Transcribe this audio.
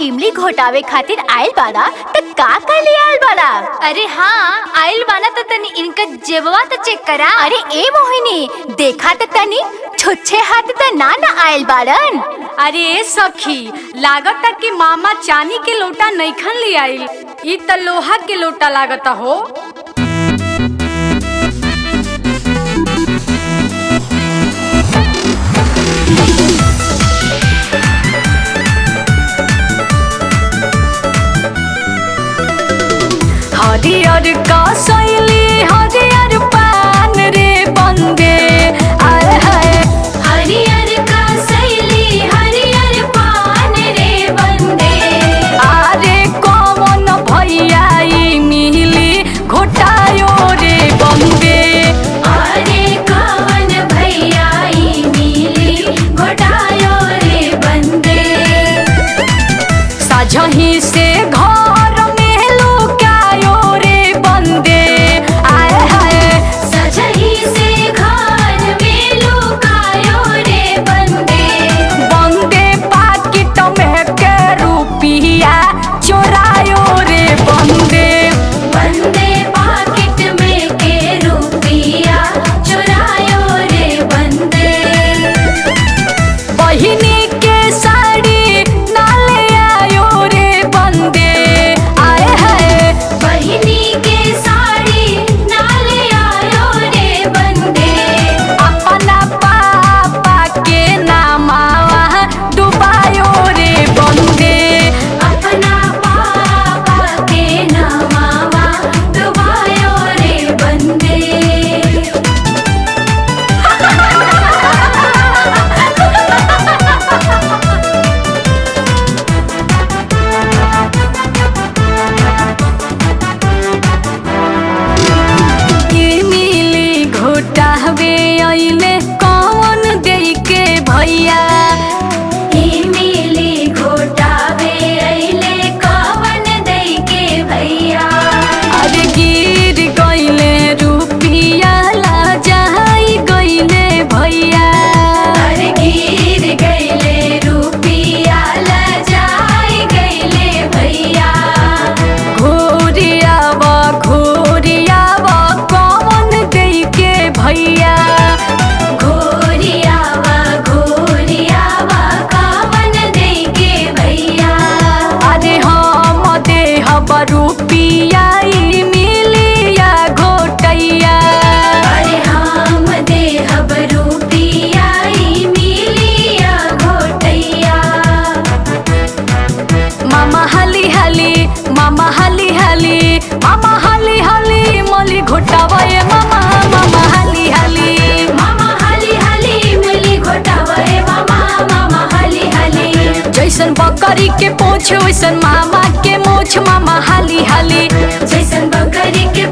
इमली घोटावे खातिर आइल बाड़ा त का कर ले आइल बाड़ा? अरे हाँ आइल बाना तो तनी इनका जेबवा तो चेक करा। अरे ए मोहिनी देखा त तनी छुच्छे हाथ त ना आइल बाड़न। अरे सखी लागता कि मामा चांदी के लोटा नईखन ले आइल, ई त लोहा के लोटा लागता हो। हरियर का सैली हरियर पान रे बंदे आए हाय। हरियर का सैली हरियर पान रे बंदे। अरे कौन भैया ई मिली घोटायो रे बंदे। अरे कौन भैया ई मिली घोटायो रे बंदे। साझही से घर में लुकायो रे बंदे आए हाय। सजही से घर में लुकायो रे बंदे। बंदे पाकिट में के रुपिया चोरायो रे बंदे। बंदे पाकिट में के रुपिया चुरायो रे बंदे। बहिनी के साड़ी नाले आयो रे बंदे आए हाय। बहिनी के साड़ी नाले आयो रे बंदे। अपना पापा के नामावा डुबायो रे बंदे। अपना पापा के नामावा डुबायो रे बंदे। मिली घोटावे अइले कौन देई के भैया। मिली घोटावे अइले कवन दई के भैया। अरे गिर गइले रुपिया लाजाई गइले भैया। अरे गिर गइले रुपिया लजाई गइले भैया। घोरियावा घोरियावा कौन देई के भैया। घोरियावा घोरियावा कवन दई के भैया। अरे हम देहब रुपिया ई मिलिया घोटैया। अरे हम देहब रुपिया ई मिलिया घोटैया। मामा हाली हाली मामा हाली हाली मामा हाली हाली मली घोटावे मामा मामा हाली हाली। मामा हाली हाली मिली घोटावे मामा मामा हाली हाली। जैसन बकरी के पूछ वैसन मामा के मूछ मामा हाली हाली। जैसन बकरी के